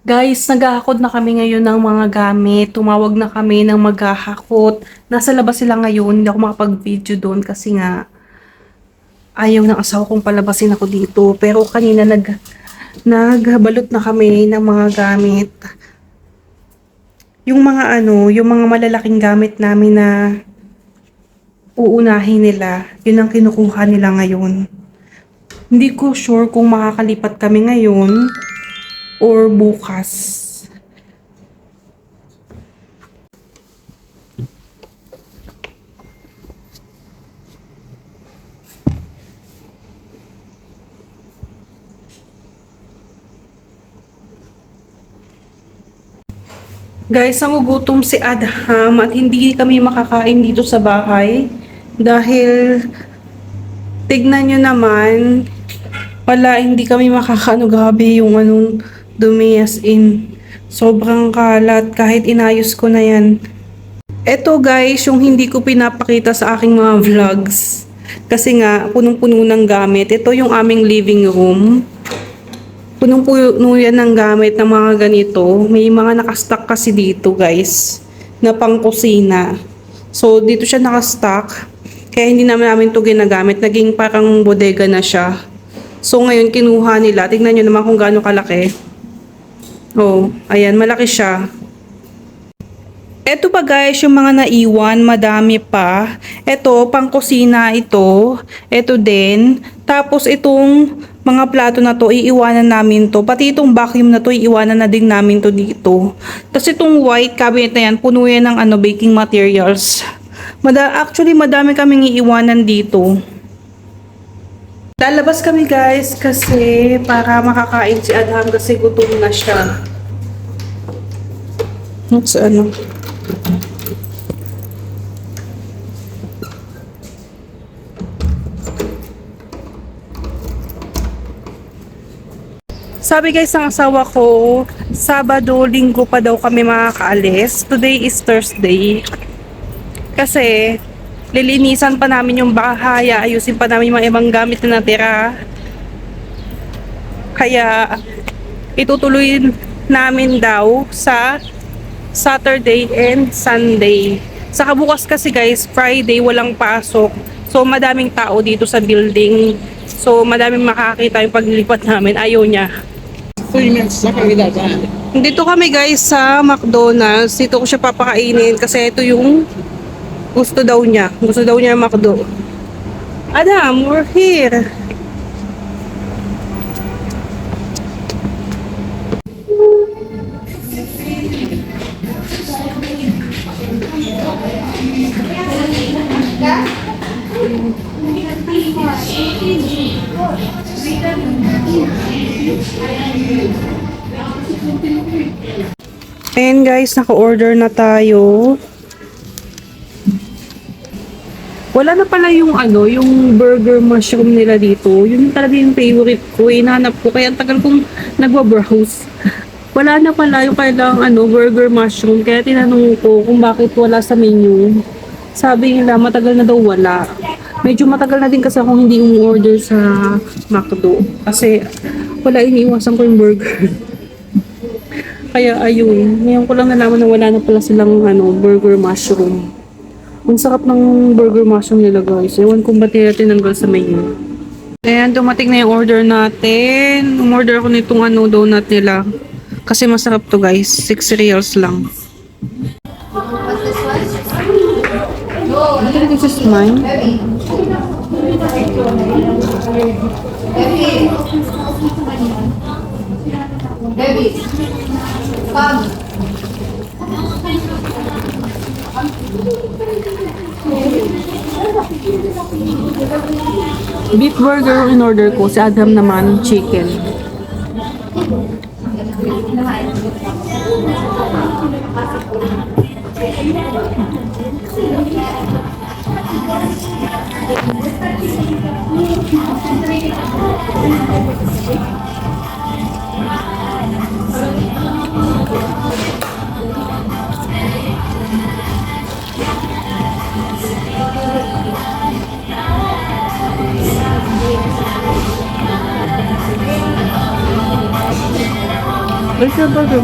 Guys, naghahakot na kami ngayon ng mga gamit. Tumawag na kami ng maghahakot. Nasa labas sila ngayon. Hindi ako makapag-video doon kasi nga ayaw ng asawa kong palabasin ako dito. Pero kanina nagbalot na kami ng mga gamit. Yung mga yung mga malalaking gamit namin na uunahin nila, yun ang kinukuha nila ngayon. Hindi ko sure kung makakalipat kami ngayon or bukas. Guys, nangugutom si Adham at hindi kami makakain dito sa bahay dahil tignan nyo naman, wala, hindi kami makakaano, grabe yung dumi, as in sobrang kalat kahit inayos ko na yan. Eto guys, yung hindi ko pinapakita sa aking mga vlogs kasi nga punong-puno ng gamit. Ito yung aming living room. Punong-puno yan ng gamit ng mga ganito. May mga nakastock kasi dito guys na pang kusina. So dito siya nakastock. Kaya hindi namin ito ginagamit. Naging parang bodega na siya. So ngayon kinuha nila. Tingnan nyo naman kung gaano kalaki. Oh, ayan, malaki siya. Eto pa guys, yung mga naiwan, madami pa. Eto, pang kusina ito. Eto din. Tapos itong mga plato na to, iiwanan namin to. Pati itong vacuum na to, iiwanan na din namin to dito. Tapos itong white cabinet na yan, puno yan ng baking materials. Actually, madami kaming iiwanan dito. Lalabas kami guys kasi para makakain si Adham kasi gutom na siya. Sa sabi guys ng asawa ko, Sabado, Linggo pa daw kami makakaalis. Today is Thursday. Kasi lilinisan pa namin yung bahay, ayusin pa namin yung mga ibang gamit na natira. Kaya itutuloy namin daw sa Saturday and Sunday. Sa bukas kasi guys, Friday walang pasok. So madaming tao dito sa building. So madaming makakita yung paglilipat namin. Ayaw niya. 3 minutes sa kanila dyan. Dito kami guys sa McDonald's. Dito ko siya papakainin kasi ito yung gusto daw niya. Gusto daw niya McDo. Adam, we're here. And guys, naka-order na tayo. Wala na pala yung yung burger mushroom nila dito. Yun talaga yung favorite ko. Hinahanap ko. Kaya ang tagal kong nagwa-browse. Wala na pala yung kailang burger mushroom. Kaya tinanong ko kung bakit wala sa menu. Sabi nila matagal na daw wala. Medyo matagal na din kasi ako hindi umorder sa McDo. Kasi wala, iniiwasan ko yung burger. Kaya ayun. Ngayon ko lang nalaman na wala na pala silang burger mushroom. Ang sarap ng burger mushroom nila guys. Ewan kung ba't nila tinanggal sa menu. Ayan, dumating na yung order natin. Umorder ako nitong donut nila. Kasi masarap to guys. 6 reals lang. I think this is mine. Baby, come. Beef burger in order ko. Si Adam naman, chicken. Where's your burger?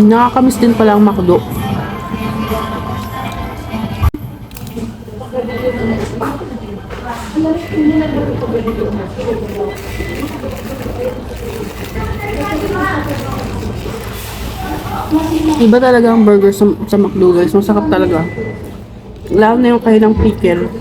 Nakakamiss din pala ang McDo. Iba talaga ang burger sa McDo, guys. Masarap talaga. Lalo na yung kanilang pickle.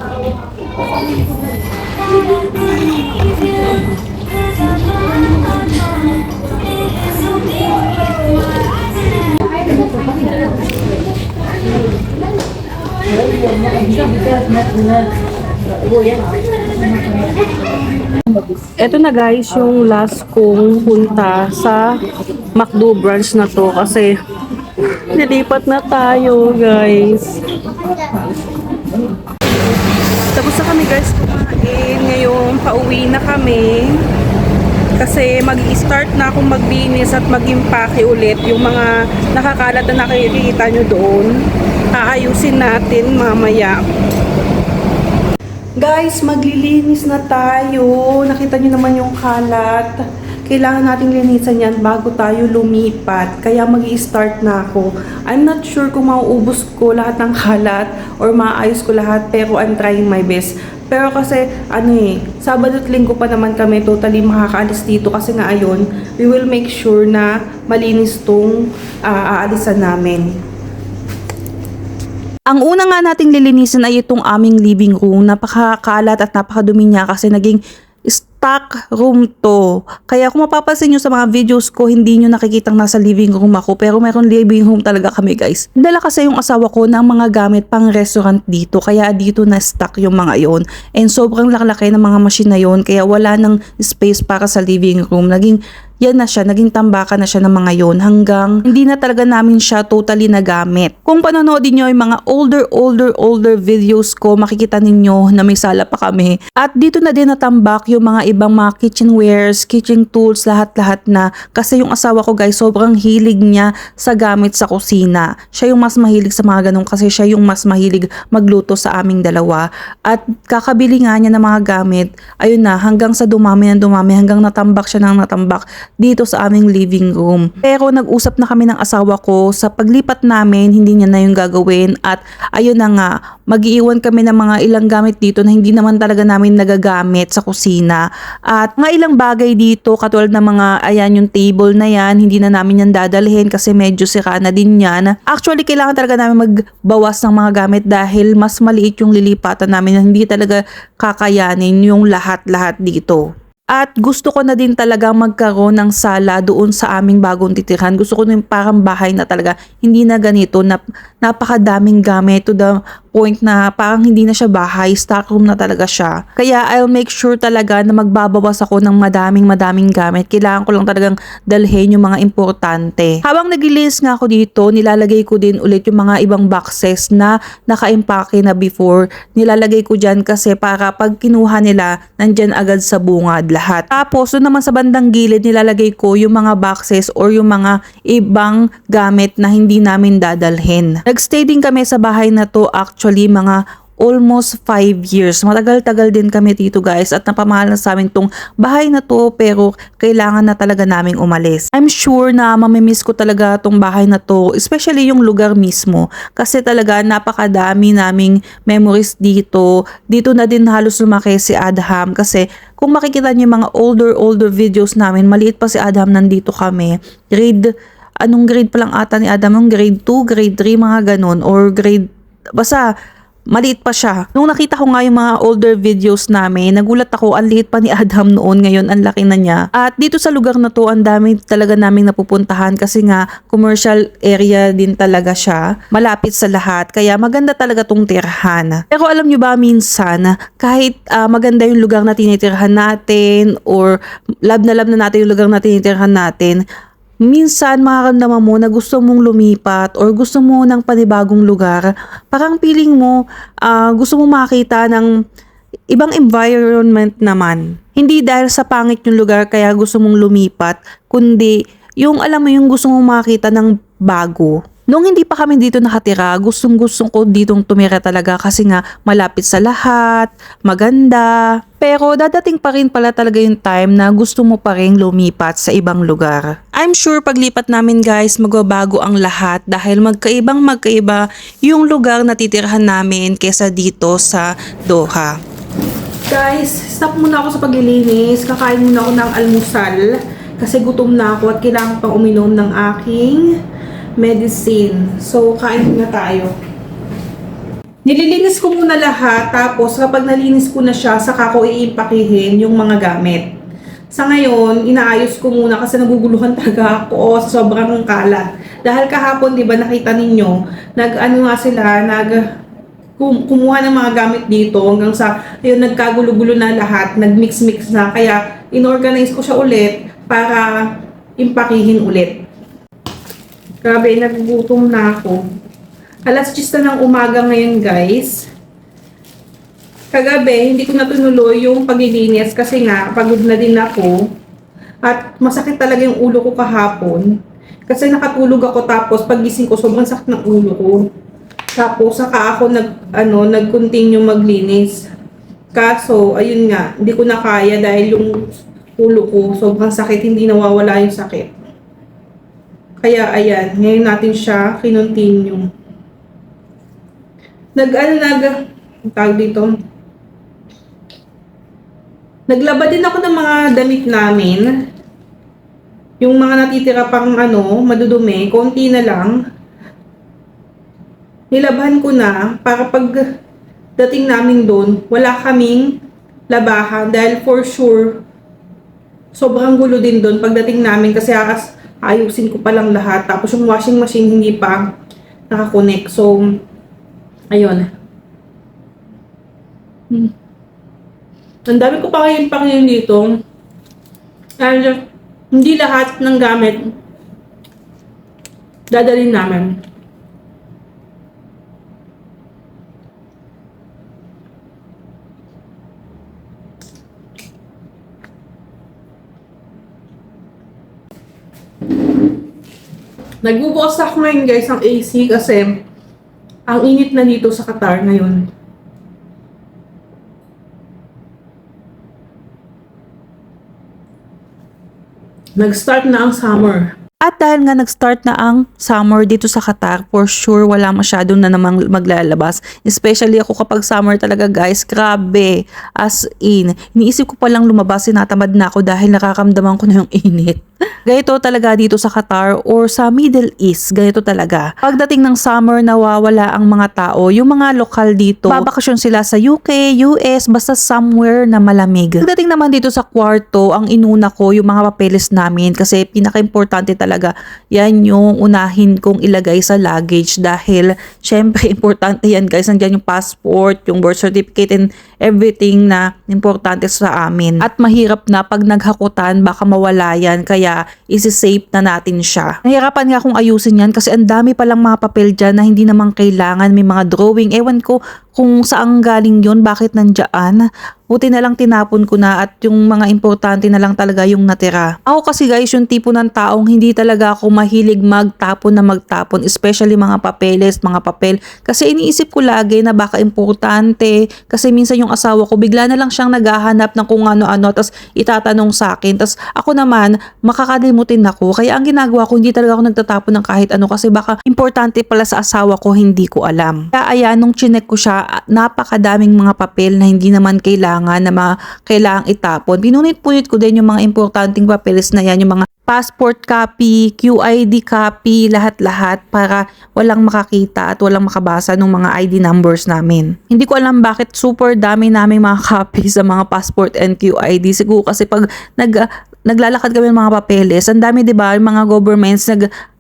Eto na guys, yung last kong punta sa McDo branch na to kasi nilipat na tayo guys. Tapos na kami guys kumain. Ngayon pauwi na kami kasi mag-i-start na akong maglinis at mag-impake ulit yung mga nakakalat na nakikita nyo doon. Aayusin natin mamaya. Guys, maglilinis na tayo. Nakita nyo naman yung kalat. Kailangan nating linisan yan bago tayo lumipat. Kaya mag-i-start na ako. I'm not sure kung mauubos ko lahat ng kalat or maayos ko lahat, pero I'm trying my best. Pero kasi, Sabado at Linggo pa naman kami totally makakaalis dito kasi nga ayon, we will make sure na malinis tong aalisan namin. Ang una nga nating lilinisin ay itong aming living room. Napakakalat at napakadumi niya kasi naging stock room to. Kaya kung mapapansin nyo sa mga videos ko, hindi nyo nakikitang nasa living room ako. Pero meron living room talaga kami guys. Dala kasi yung asawa ko ng mga gamit pang restaurant dito. Kaya dito na stock yung mga yon. And sobrang laklaki ng mga machine na yon. Kaya wala ng space para sa living room. Naging tambakan na siya ng mga yon hanggang hindi na talaga namin siya totally nagamit. Kung panonoodin nyo yung mga older videos ko, makikita ninyo na may sala pa kami. At dito na din natambak yung mga ibang mga kitchenwares, kitchen tools, lahat-lahat na. Kasi yung asawa ko guys, sobrang hilig niya sa gamit sa kusina. Siya yung mas mahilig sa mga ganun kasi siya yung mas mahilig magluto sa aming dalawa. At kakabili nga niya ng mga gamit, ayun na, hanggang sa dumami hanggang natambak siya ng natambak dito sa aming living room. Pero nag-usap na kami ng asawa ko sa paglipat namin, hindi niya na yung gagawin at ayun na nga, mag-iiwan kami ng mga ilang gamit dito na hindi naman talaga namin nagagamit sa kusina. At mga ilang bagay dito, katulad ng mga, ayan yung table na yan, hindi na namin yan dadalhin kasi medyo sira na din yan. Actually, kailangan talaga namin magbawas ng mga gamit dahil mas maliit yung lilipatan namin na hindi talaga kakayanin yung lahat-lahat dito. At gusto ko na din talaga magkaroon ng sala doon sa aming bagong titirhan. Gusto ko na yung parang bahay na talaga, hindi na ganito, napakadaming gamit to the point na parang hindi na siya bahay, stock room na talaga siya. Kaya I'll make sure talaga na magbabawas ako ng madaming gamit. Kailangan ko lang talagang dalhin yung mga importante. Habang naglilinis nga ako dito, nilalagay ko din ulit yung mga ibang boxes na naka-impake na before. Nilalagay ko dyan kasi para pag kinuha nila, nandyan agad sa bungad lahat. Tapos, doon naman sa bandang gilid, nilalagay ko yung mga boxes or yung mga ibang gamit na hindi namin dadalhin. Nagstay din kami sa bahay na to actually mga almost 5 years. Matagal-tagal din kami dito guys at napamahal na sa amin tong bahay na to pero kailangan na talaga naming umalis. I'm sure na mamimiss ko talaga tong bahay na to, especially yung lugar mismo kasi talaga napakadami naming memories dito. Dito na din halos lumaki si Adham kasi kung makikita niyo yung mga older videos namin, maliit pa si Adham, nandito kami. Anong grade pa lang ata ni Adam? Yung grade 2, grade 3, mga ganun or grade, basta maliit pa siya. Nung nakita ko nga yung mga older videos namin, nagulat ako, ang liit pa ni Adam noon, ngayon ang laki na niya. At dito sa lugar na to, ang dami talaga naming napupuntahan kasi nga commercial area din talaga siya. Malapit sa lahat, kaya maganda talaga tong tirhan. Pero alam nyo ba minsan, kahit maganda yung lugar na tinitirhan natin or love na natin yung lugar na tinitirhan natin, minsan makaramdaman mo na gusto mong lumipat or gusto mo ng panibagong lugar. Parang feeling mo gusto mo makita ng ibang environment naman. Hindi dahil sa pangit yung lugar kaya gusto mong lumipat, kundi yung alam mo yung gusto mong makita ng bago. Nung hindi pa kami dito nakatira, gustong-gustong ko ditong tumira talaga kasi nga malapit sa lahat, maganda. Pero dadating pa rin pala talaga yung time na gusto mo pa rin lumipat sa ibang lugar. I'm sure paglipat namin guys, magbabago ang lahat dahil magkaiba yung lugar na titirahan namin kesa dito sa Doha. Guys, stop muna ako sa paglilinis. Kakain muna ako ng almusal kasi gutom na ako at kailangan pang uminom ng aking medicine. So, kain muna tayo. Nililinis ko muna lahat, tapos kapag nalinis ko na siya, saka ko iimpakihin yung mga gamit. Sa ngayon, inaayos ko muna kasi naguguluhan talaga ako sa sobrang kalat. Dahil kahapon, di ba nakita ninyo, kumuha ng mga gamit dito hanggang sa, ayun, nagkagulo-gulo na lahat, nagmix-mix na. Kaya, inorganize ko siya ulit para impakihin ulit. Grabe, nagugutom na ako. Alas 10 na ng umaga ngayon, guys. Kagabi, hindi ko na tinuloy yung paglilinis kasi nga, pagod na din ako. At masakit talaga yung ulo ko kahapon. Kasi nakatulog ako tapos pagising ko, sobrang sakit ng ulo ko. Tapos, saka ako nag-continue maglinis. Kaso, ayun nga, hindi ko na kaya dahil yung ulo ko, sobrang sakit, hindi nawawala yung sakit. Kaya, ayan, ngayon natin siya kinontinue. Naglaba din ako ng mga damit namin. Yung mga natitira pang madudumi, konti na lang. Nilabahan ko na para pag dating namin doon, wala kaming labahan dahil for sure sobrang gulo din doon pagdating namin kasi ayusin ko pa lang lahat. Tapos yung washing machine hindi pa nakakonect. So, ayun. Ang dami ko pa ngayon dito. And hindi lahat ng gamit dadalhin namin. Nagbubukas ako ngayon guys ng AC kasi ang init na dito sa Qatar ngayon. Nag-start na ang summer. At dahil nga nag-start na ang summer dito sa Qatar, for sure wala masyadong na namang maglalabas. Especially ako kapag summer talaga guys, grabe. As in, iniisip ko palang lumabas, sinatamad na ako dahil nakakamdaman ko na yung init. Ganito talaga dito sa Qatar or sa Middle East, ganito talaga. Pagdating ng summer, nawawala ang mga tao. Yung mga lokal dito, babakasyon sila sa UK, US, basta somewhere na malamig. Pagdating naman dito sa kwarto, ang inuna ko yung mga papeles namin kasi pinaka-importante talaga, yan yung unahin kong ilagay sa luggage dahil syempre importante yan guys, nandiyan yung passport, yung birth certificate and everything na importante sa amin. At mahirap na pag naghakutan, baka mawala yan, kaya isi-save na natin siya. Nahirapan nga akong ayusin yan kasi ang dami palang mga papel dyan na hindi naman kailangan, may mga drawing, ewan ko kung saan galing yun, bakit nandyan. Buti na lang tinapon ko na at yung mga importante na lang talaga yung natira. Ako kasi guys, yung tipo ng taong hindi talaga ako mahilig magtapon, especially mga papeles, mga papel. Kasi iniisip ko lagi na baka importante. Kasi minsan yung asawa ko, bigla na lang siyang naghahanap ng kung ano-ano, tapos itatanong sa akin. Tapos ako naman, makakalimutin ako. Kaya ang ginagawa ko, hindi talaga ako nagtatapon ng kahit ano kasi baka importante pala sa asawa ko, hindi ko alam. Kaya ayan, nung chinek ko siya, napakadaming mga papel na hindi naman kailangan kailangang itapon. Pinunit-punit ko din yung mga importanteng papeles na yan, yung mga passport copy, QID copy, lahat-lahat para walang makakita at walang makabasa ng mga ID numbers namin. Hindi ko alam bakit super dami naming mga copy sa mga passport and QID. Siguro kasi pag naglalakad kami ng mga papeles, ang dami 'di ba, yung mga governments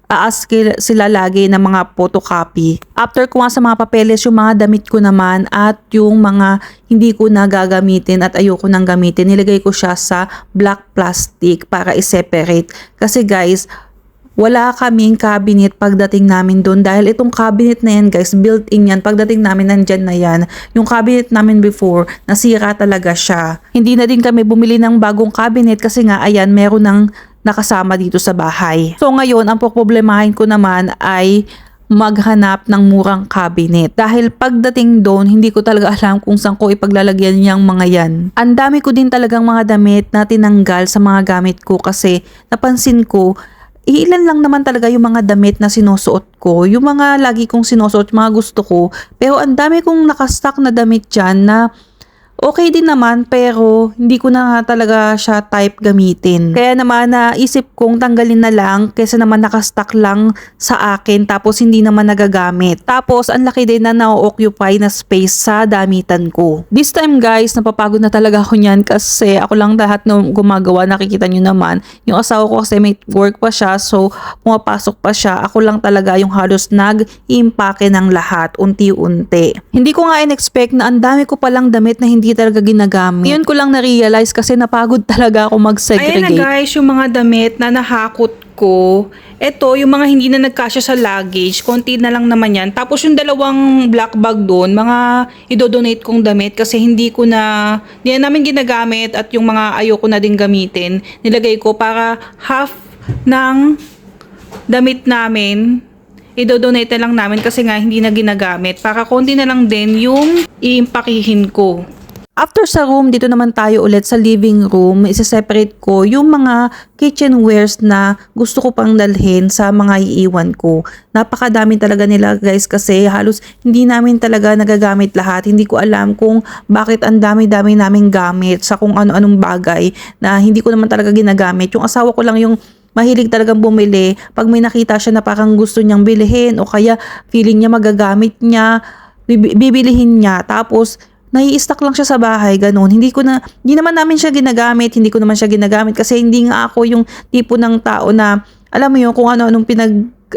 ask sila lagi ng mga photocopy. After ko nga sa mga papeles, yung mga damit ko naman at yung mga hindi ko na gagamitin at ayoko nang gamitin, nilagay ko siya sa black plastic para i-separate. Kasi guys, wala kaming cabinet pagdating namin doon dahil itong cabinet na yan guys, built-in yan. Pagdating namin nandyan na yan. Yung cabinet namin before, nasira talaga siya. Hindi na din kami bumili ng bagong cabinet kasi nga ayan, meron ng nakasama dito sa bahay. So ngayon, ang problemahin ko naman ay maghanap ng murang cabinet. Dahil pagdating doon, hindi ko talaga alam kung saan ko ipaglalagyan yung mga yan. Ang dami ko din talagang mga damit na tinanggal sa mga gamit ko kasi napansin ko, ilan lang naman talaga yung mga damit na sinusuot ko. Yung mga lagi kong sinusuot, mga gusto ko. Pero ang dami kong nakastock na damit dyan na okay din naman pero hindi ko na talaga siya type gamitin. Kaya naman naisip kong tanggalin na lang kaysa naman nakastock lang sa akin tapos hindi naman nagagamit. Tapos ang laki din na na-occupy na space sa damitan ko. This time guys, napapagod na talaga ako niyan kasi ako lang lahat ng gumagawa. Nakikita nyo naman. Yung asawa ko kasi may work pa siya so pumapasok pa siya. Ako lang talaga yung halos nag-impake ng lahat unti-unti. Hindi ko nga in-expect na ang dami ko palang damit na hindi talaga ginagamit. Yun ko lang na-realize kasi napagod talaga ako mag-segregate. Ayan na guys, yung mga damit na nahakot ko. Ito, yung mga hindi na nagkasya sa luggage, konti na lang naman yan. Tapos yung dalawang black bag doon, mga idodonate kong damit kasi hindi na namin ginagamit at yung mga ayoko na din gamitin, nilagay ko para half ng damit namin idodonate na lang namin kasi nga hindi na ginagamit. Para konti na lang din yung iimpakihin ko. After sa room, dito naman tayo ulit sa living room. Isa-separate ko yung mga kitchenwares na gusto ko pang dalhin sa mga iiwan ko. Napakadami talaga nila guys kasi halos hindi namin talaga nagagamit lahat. Hindi ko alam kung bakit ang dami-dami naming gamit sa kung ano-anong bagay na hindi ko naman talaga ginagamit. Yung asawa ko lang yung mahilig talagang bumili. Pag may nakita siya na parang gusto niyang bilhin o kaya feeling niya magagamit niya, bibilihin niya. Tapos nai-stock lang siya sa bahay, ganun. Hindi naman namin siya ginagamit, hindi ko naman siya ginagamit kasi hindi nga ako yung tipo ng tao na, alam mo yun, kung ano-anong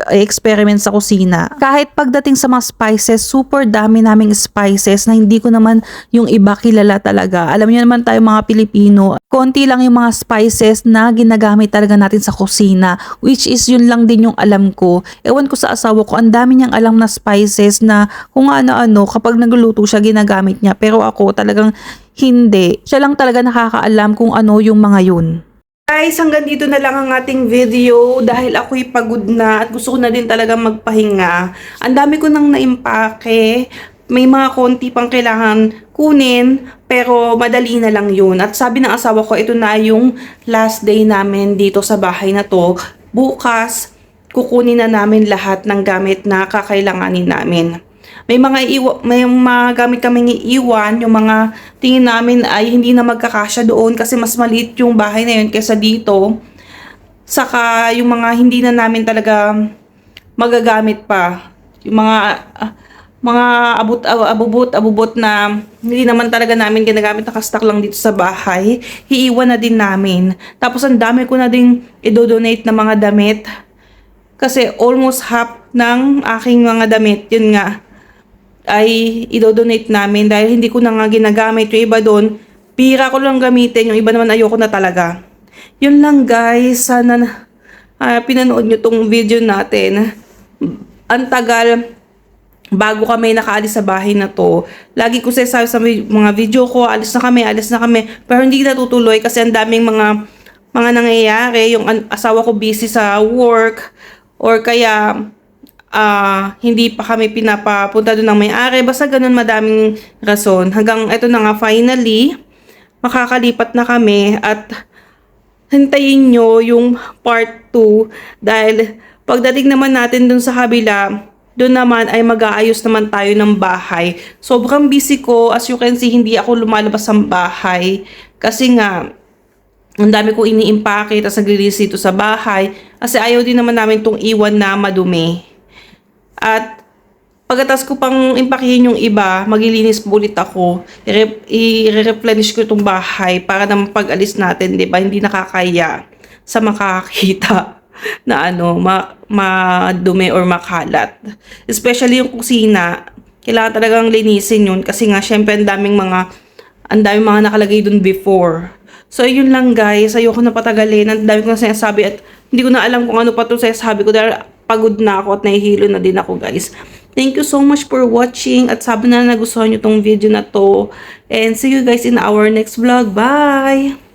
experiment sa kusina. Kahit pagdating sa mga spices, super dami naming spices na hindi ko naman yung iba kilala talaga. Alam niyo naman tayo mga Pilipino, konti lang yung mga spices na ginagamit talaga natin sa kusina, which is yun lang din yung alam ko. Ewan ko sa asawa ko, ang dami niyang alam na spices na kung ano-ano kapag nagluluto siya ginagamit niya. Pero ako talagang hindi. Siya lang talaga nakakaalam kung ano yung mga yun. Guys, hanggang dito na lang ang ating video dahil ako'y pagod na at gusto ko na din talaga magpahinga. Ang dami ko nang naimpake. May mga konti pang kailangan kunin pero madali na lang yun. At sabi ng asawa ko, ito na yung last day namin dito sa bahay na to. Bukas, kukunin na namin lahat ng gamit na kakailanganin namin. May mga gamit kaming iiwan, yung mga tingin namin ay hindi na magkakasya doon kasi mas maliit yung bahay na yun kaysa dito. Saka yung mga hindi na namin talaga magagamit pa. Yung mga abubot na hindi naman talaga namin ginagamit, nakastock lang dito sa bahay, iiwan na din namin. Tapos ang dami ko na din idodonate na mga damit. Kasi almost half ng aking mga damit, yun nga, ay idodonate namin dahil hindi ko na nga ginagamit. Yung iba doon, pira ko lang gamitin. Yung iba naman ayoko na talaga. Yun lang guys. Sana pinanood nyo tong video natin. Ang tagal bago kami nakaalis sa bahay na to. Lagi ko sasabi sa mga video ko, alis na kami. Pero hindi natutuloy kasi ang daming mga nangyayari. Yung asawa ko busy sa work or kaya hindi pa kami pinapapunta doon ng may-ari. Basta ganun, madaming rason. Hanggang ito na nga, finally, makakalipat na kami at hintayin nyo yung part 2 dahil pagdating naman natin doon sa kabila, doon naman ay mag-aayos naman tayo ng bahay. Sobrang busy ko. As you can see, hindi ako lumalabas ng bahay kasi nga, ang dami ko iniimpake at naglilinis dito sa bahay kasi ayaw din naman namin itong iwan na madumi. At pagkatas ko pang impakihin yung iba, maglilinis po ulit ako. I-replenish ko itong bahay para naman pag-alis natin, di ba? Hindi nakakaya sa makakita na madumi or makalat. Especially yung kusina, kailangan talagang linisin yun kasi nga syempre ang daming mga nakalagay dun before. So yun lang guys, ayoko na patagalin. Ang dami ko na sinasabi at hindi ko na alam kung ano pa ito sinasabi ko dahil pagod na ako at nahihilo na din ako guys. Thank you so much for watching at sabi na nagustuhan nyo tong video na to. And see you guys in our next vlog. Bye!